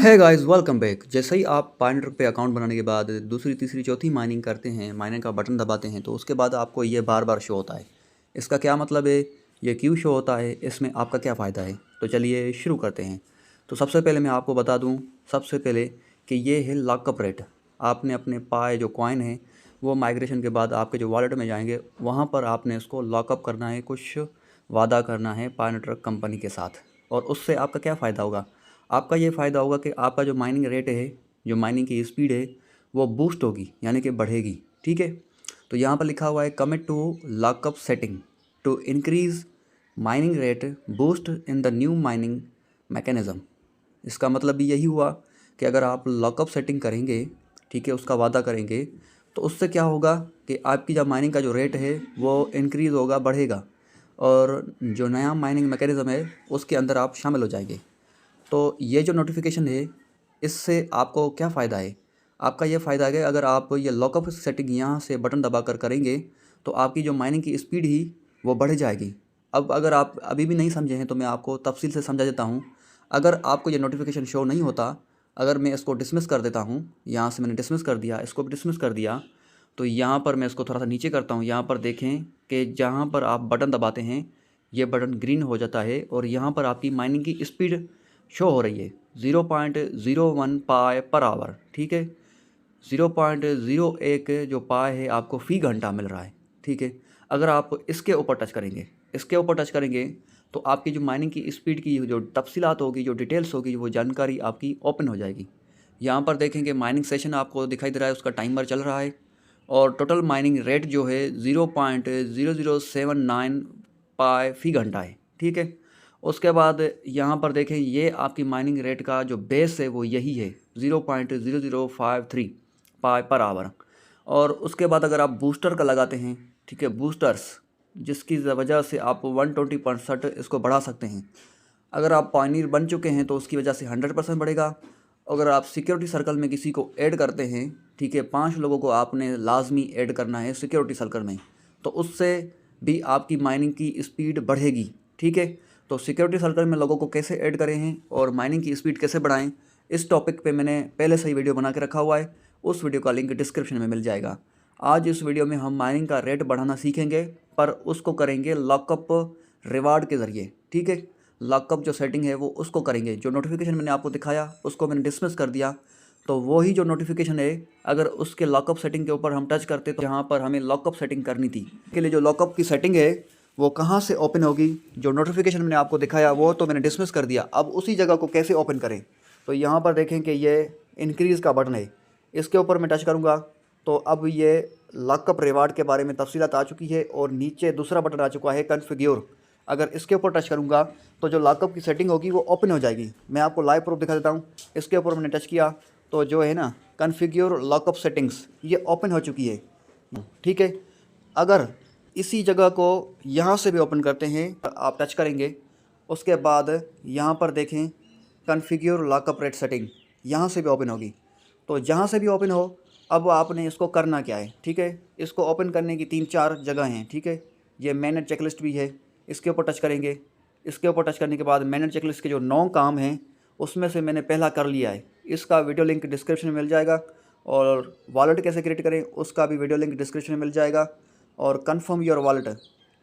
है guys, welcome back. जैसे ही आप पाइनेटर पे अकाउंट बनाने के बाद दूसरी तीसरी चौथी माइनिंग करते हैं, माइनिंग का बटन दबाते हैं, तो उसके बाद आपको ये बार बार शो होता है। इसका क्या मतलब है, ये क्यों शो होता है, इसमें आपका क्या फ़ायदा है? तो चलिए शुरू करते हैं। तो सबसे पहले मैं आपको बता दूं, सबसे पहले कि ये है लॉकअप रेट। आपने अपने पाए जो कॉइन है वो माइग्रेशन के बाद आपके जो वॉलेट में जाएंगे, वहाँ पर आपने इसको लॉकअप करना है, कुछ वादा करना है पाइनेटर कंपनी के साथ। और उससे आपका क्या फ़ायदा होगा? आपका ये फ़ायदा होगा कि आपका जो माइनिंग रेट है, जो माइनिंग की स्पीड है, वो बूस्ट होगी, यानी कि बढ़ेगी। ठीक है। तो यहाँ पर लिखा हुआ है commit to lockup setting to increase mining rate boost in the new mining mechanism. इसका मतलब भी यही हुआ कि अगर आप लॉकअप सेटिंग करेंगे, ठीक है, उसका वादा करेंगे, तो उससे क्या होगा कि आपकी जब माइनिंग का जो रेट है वो इंक्रीज़ होगा, बढ़ेगा, और जो नया माइनिंग मैकेनिज़्म है उसके अंदर आप शामिल हो जाएंगे। तो ये जो नोटिफिकेशन है, इससे आपको क्या फ़ायदा है? आपका ये फ़ायदा है कि अगर आप ये लॉकअप सेटिंग यहाँ से बटन दबाकर करेंगे, तो आपकी जो माइनिंग की स्पीड ही वो बढ़ जाएगी। अब अगर आप अभी भी नहीं समझे हैं तो मैं आपको तफसील से समझा देता हूँ। अगर आपको ये नोटिफिकेशन शो नहीं होता, अगर मैं इसको डिसमिस कर देता हूँ, यहाँ से मैंने डिसमिस कर दिया, इसको भी डिसमिस कर दिया, तो यहाँ पर मैं इसको थोड़ा सा नीचे करता हूँ। यहाँ पर देखें कि जहाँ पर आप बटन दबाते हैं, ये बटन ग्रीन हो जाता है और यहाँ पर आपकी माइनिंग की स्पीड शो हो रही है 0.01 पाए पर आवर। ठीक है, 0.01 जो पाए है आपको फ़ी घंटा मिल रहा है। ठीक है। अगर आप इसके ऊपर टच करेंगे, इसके ऊपर टच करेंगे, तो आपकी जो माइनिंग की स्पीड की जो तफसीलात होगी, जो डिटेल्स होगी, वो जानकारी आपकी ओपन हो जाएगी। यहाँ पर देखेंगे माइनिंग सेशन आपको दिखाई दे रहा है, उसका टाइमर चल रहा है, और टोटल माइनिंग रेट जो है 0.0079 पाए फ़ी घंटा है। ठीक है। उसके बाद यहाँ पर देखें, ये आपकी माइनिंग रेट का जो बेस है वो यही है 0.0053 पाए पर आवर। और उसके बाद अगर आप बूस्टर का लगाते हैं, ठीक है, बूस्टर्स, जिसकी वजह से आप 120% इसको बढ़ा सकते हैं। अगर आप पायनियर बन चुके हैं तो उसकी वजह से 100% बढ़ेगा। अगर आप सिक्योरिटी सर्कल में किसी को ऐड करते हैं, ठीक है, 5 लोगों को आपने लाजमी ऐड करना है सिक्योरिटी सर्कल में, तो उससे भी आपकी माइनिंग की स्पीड बढ़ेगी। ठीक है। तो सिक्योरिटी सर्कल में लोगों को कैसे ऐड करें हैं और माइनिंग की स्पीड कैसे बढ़ाएं, इस टॉपिक पे मैंने पहले से ही वीडियो बना के रखा हुआ है। उस वीडियो का लिंक डिस्क्रिप्शन में मिल जाएगा। आज इस वीडियो में हम माइनिंग का रेट बढ़ाना सीखेंगे, पर उसको करेंगे लॉकअप रिवार्ड के ज़रिए। ठीक है। लॉकअप जो सेटिंग है वो उसको करेंगे। जो नोटिफिकेशन मैंने आपको दिखाया उसको मैंने डिसमिस कर दिया, तो वही जो नोटिफिकेशन है, अगर उसके लॉकअप सेटिंग के ऊपर हम टच करते तो यहाँ पर हमें लॉकअप सेटिंग करनी थी। के लिए जो लॉकअप की सेटिंग है वो कहाँ से ओपन होगी? जो नोटिफिकेशन मैंने आपको दिखाया वो तो मैंने डिसमिस कर दिया, अब उसी जगह को कैसे ओपन करें? तो यहाँ पर देखें कि ये इंक्रीज़ का बटन है, इसके ऊपर मैं टच करूँगा तो अब ये लॉकअप रिवार्ड के बारे में तफसीलात आ चुकी है, और नीचे दूसरा बटन आ चुका है कन्फिग्योर। अगर इसके ऊपर टच करूँगा तो जो लॉकअप की सेटिंग होगी वो ओपन हो जाएगी। मैं आपको लाइव प्रूफ दिखा देता हूँ। इसके ऊपर मैंने टच किया तो जो है ना, कन्फिग्योर लॉकअप सेटिंग्स, ये ओपन हो चुकी है। ठीक है। अगर इसी जगह को यहाँ से भी ओपन करते हैं, आप टच करेंगे, उसके बाद यहाँ पर देखें कन्फिग्योर लॉकअप रेट सेटिंग, यहाँ से भी ओपन होगी। तो जहाँ से भी ओपन हो, अब आपने इसको करना क्या है? ठीक है। इसको ओपन करने की 3-4 जगह हैं। ठीक है। ये मैनेज चेकलिस्ट भी है, इसके ऊपर टच करेंगे। इसके ऊपर टच करने के बाद मैनेज चेकलिस्ट के जो 9 काम हैं उसमें से मैंने पहला कर लिया है, इसका वीडियो लिंक डिस्क्रिप्शन में मिल जाएगा। और वॉलेट कैसे क्रिएट करें उसका भी वीडियो लिंक डिस्क्रिप्शन में मिल जाएगा। और कन्फर्म योर वॉलेट,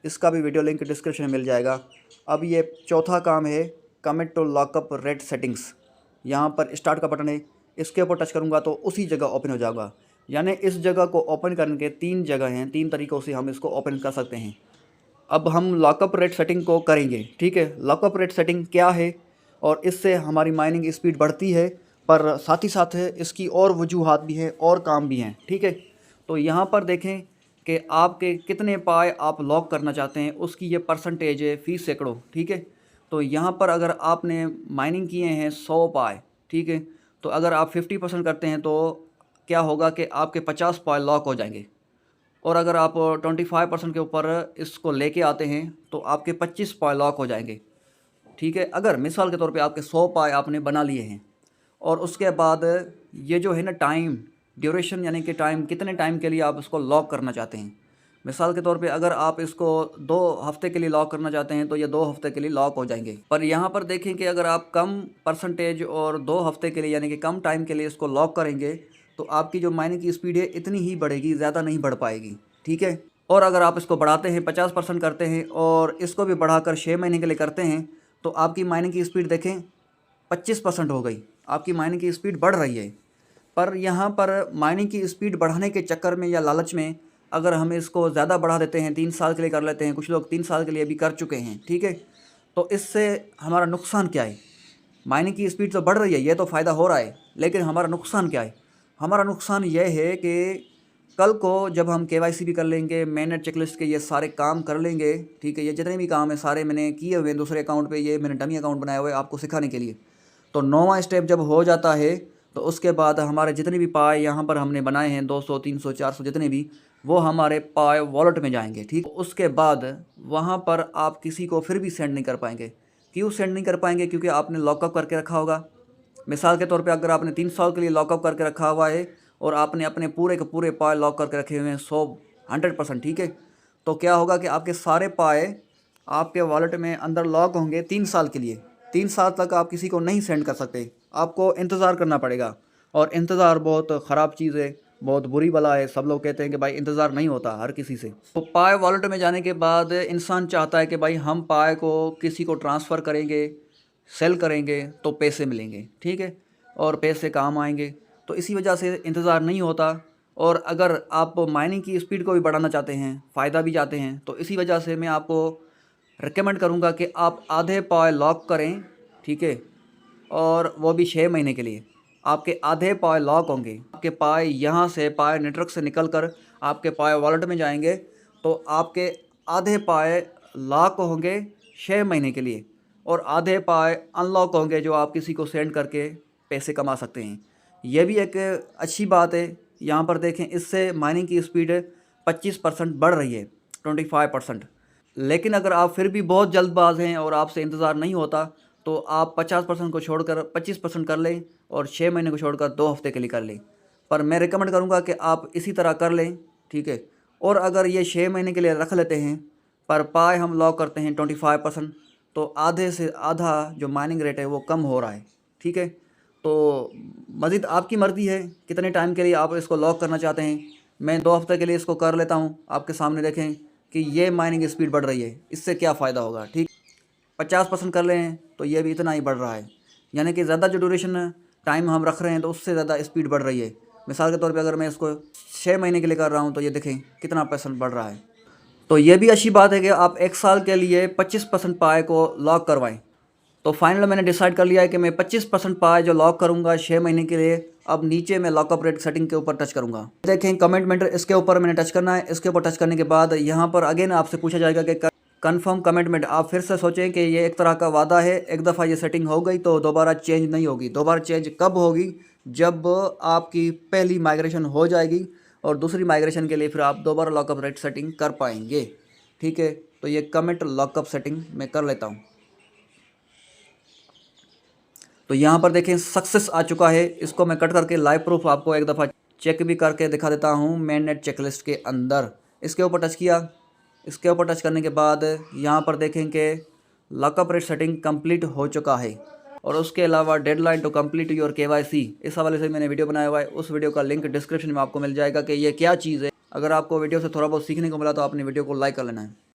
इसका भी वीडियो लिंक डिस्क्रिप्शन में मिल जाएगा। अब ये चौथा काम है commit to lockup rate settings, यहाँ पर स्टार्ट का बटन है, इसके ऊपर टच करूँगा तो उसी जगह ओपन हो जाएगा। यानी इस जगह को ओपन करने के 3 जगह हैं, 3 तरीक़ों से हम इसको ओपन कर सकते हैं। अब हम लॉकअप रेट सेटिंग को करेंगे। ठीक है। लॉकअप रेट सेटिंग क्या है और इससे हमारी माइनिंग स्पीड बढ़ती है, पर साथ ही साथ इसकी और वजूहात भी हैं और काम भी हैं। ठीक है। तो यहाँ पर देखें कि आपके कितने पाए आप लॉक करना चाहते हैं, उसकी ये परसेंटेज है फ़ी सैकड़ों। ठीक है। तो यहाँ पर अगर आपने माइनिंग किए हैं 100 पाए, ठीक है, तो अगर आप 50% करते हैं तो क्या होगा कि आपके 50 पाए लॉक हो जाएंगे। और अगर आप 25% के ऊपर इसको लेके आते हैं तो आपके 25 पाए लॉक हो जाएंगे। ठीक है। अगर मिसाल के तौर पे आपके 100 पाए आपने बना लिए हैं, और उसके बाद ये जो है ना टाइम ड्यूरेशन, यानी कि टाइम, कितने टाइम के लिए आप इसको लॉक करना चाहते हैं, मिसाल के तौर पे अगर आप इसको 2 हफ्ते के लिए लॉक करना चाहते हैं तो ये 2 हफ्ते के लिए लॉक हो जाएंगे। पर यहाँ पर देखें कि अगर आप कम परसेंटेज और 2 हफ्ते के लिए यानी कि कम टाइम के लिए इसको लॉक करेंगे तो आपकी जो माइनिंग की स्पीड है इतनी ही बढ़ेगी, ज़्यादा नहीं बढ़ पाएगी, ठीक है। और अगर आप इसको बढ़ाते हैं 50% करते हैं और इसको भी बढ़ाकर 6 महीने के लिए करते हैं तो आपकी माइनिंग की स्पीड देखें 25% हो गई, आपकी माइनिंग की स्पीड बढ़ रही है। पर यहाँ पर माइनिंग की स्पीड बढ़ाने के चक्कर में या लालच में अगर हम इसको ज़्यादा बढ़ा देते हैं, 3 साल के लिए कर लेते हैं, कुछ लोग 3 साल के लिए भी कर चुके हैं, ठीक है। तो इससे हमारा नुकसान क्या है? माइनिंग की स्पीड तो बढ़ रही है, ये तो फ़ायदा हो रहा है, लेकिन हमारा नुकसान क्या है? हमारा नुकसान यह है कि कल को जब हम केवाईसी भी कर लेंगे, मेननेट चेकलिस्ट के ये सारे काम कर लेंगे, ठीक है, ये जितने भी काम है सारे मैंने किए हुए हैं दूसरे अकाउंट पे, ये मैंने डमी अकाउंट बनाया हुआ है आपको सिखाने के लिए। तो 9वां स्टेप जब हो जाता है तो उसके बाद हमारे जितने भी पाए यहाँ पर हमने बनाए हैं 200 300 400 जितने भी, वो हमारे पाए वॉलेट में जाएंगे, ठीक। उसके बाद वहाँ पर आप किसी को फिर भी सेंड नहीं कर पाएंगे। क्यों सेंड नहीं कर पाएंगे? क्योंकि आपने लॉकअप करके रखा होगा। मिसाल के तौर पे अगर आपने 3 साल के लिए लॉकअप करके रखा हुआ है और आपने अपने पूरे के पूरे पाए लॉक करके रखे हुए हैं 100% ठीक है, तो क्या होगा कि आपके सारे पाए आपके वॉलेट में अंदर लॉक होंगे 3 साल के लिए। 3 साल तक आप किसी को नहीं सेंड कर सकते, आपको इंतज़ार करना पड़ेगा। और इंतज़ार बहुत ख़राब चीज़ है, बहुत बुरी बला है। सब लोग कहते हैं कि भाई इंतज़ार नहीं होता हर किसी से। तो पाए वॉलेट में जाने के बाद इंसान चाहता है कि भाई हम पाए को किसी को ट्रांसफ़र करेंगे, सेल करेंगे तो पैसे मिलेंगे, ठीक है, और पैसे काम आएंगे। तो इसी वजह से इंतज़ार नहीं होता। और अगर आप माइनिंग की स्पीड को भी बढ़ाना चाहते हैं, फ़ायदा भी चाहते हैं, तो इसी वजह से मैं आपको रिकमेंड करूंगा कि आप आधे पाए लॉक करें, ठीक है, और वो भी 6 महीने के लिए। आपके आधे पाए लॉक होंगे, आपके पाए यहाँ से पाए नेटवर्क से निकल कर आपके पाए वॉलेट में जाएंगे, तो आपके आधे पाए लॉक होंगे 6 महीने के लिए और आधे पाए अनलॉक होंगे जो आप किसी को सेंड करके पैसे कमा सकते हैं। यह भी एक अच्छी बात है। यहाँ पर देखें, इससे माइनिंग की स्पीड 25% बढ़ रही है, 25%। लेकिन अगर आप फिर भी बहुत जल्दबाज हैं और आपसे इंतज़ार नहीं होता तो आप 50% को छोड़कर 25% कर लें और 6 महीने को छोड़कर 2 हफ्ते के लिए कर लें। पर मैं रिकमेंड करूँगा कि आप इसी तरह कर लें, ठीक है। और अगर ये 6 महीने के लिए रख लेते हैं पर पाए हम लॉक करते हैं 25%, तो आधे से आधा जो माइनिंग रेट है वो कम हो रहा है, ठीक है। तो मज़ीद आपकी मर्ज़ी है कितने टाइम के लिए आप इसको लॉक करना चाहते हैं। मैं 2 हफ्ते के लिए इसको कर लेता हूँ, आपके सामने देखें कि ये माइनिंग स्पीड बढ़ रही है, इससे क्या फ़ायदा होगा, ठीक। 50% कर लें तो ये भी इतना ही बढ़ रहा है, यानी कि ज़्यादा जो ड्यूरेशन टाइम हम रख रहे हैं तो उससे ज़्यादा स्पीड बढ़ रही है। मिसाल के तौर पे अगर मैं इसको 6 महीने के लिए कर रहा हूँ तो ये देखें कितना % बढ़ रहा है। तो ये भी अच्छी बात है कि आप 1 साल के लिए 25% पाए को लॉक करवाएं। तो फाइनल मैंने डिसाइड कर लिया है कि मैं 25% पाए जो लॉक करूंगा 6 महीने के लिए। अब नीचे मैं लॉकअप रेट सेटिंग के ऊपर टच करूंगा। देखें कमिटमेंट, इसके ऊपर मैंने टच करना है। इसके ऊपर टच करने के बाद यहाँ पर अगेन आपसे पूछा जाएगा कि कन्फर्म कमिटमेंट। आप फिर से सोचें कि ये एक तरह का वादा है, एक दफ़ा ये सेटिंग हो गई तो दोबारा चेंज नहीं होगी। दोबारा चेंज कब होगी? जब आपकी पहली माइग्रेशन हो जाएगी और दूसरी माइग्रेशन के लिए फिर आप दोबारा लॉकअप रेट सेटिंग कर पाएंगे, ठीक है। तो ये कमिट लॉकअप सेटिंग मैं कर लेता हूँ। तो यहाँ पर देखें सक्सेस आ चुका है। इसको मैं कट करके लाइव प्रूफ आपको एक दफ़ा चेक भी करके दिखा देता हूँ। मेननेट चेकलिस्ट के अंदर इसके ऊपर टच किया। इसके ऊपर टच करने के बाद यहाँ पर देखें कि लॉकअप रेट सेटिंग कंप्लीट हो चुका है और उसके अलावा deadline to complete your KYC, इस हवाले से मैंने वीडियो बनाया हुआ है। उस वीडियो का लिंक डिस्क्रिप्शन में आपको मिल जाएगा कि ये क्या चीज़ है। अगर आपको वीडियो से थोड़ा बहुत सीखने को मिला तो आपने वीडियो को लाइक कर लेना है।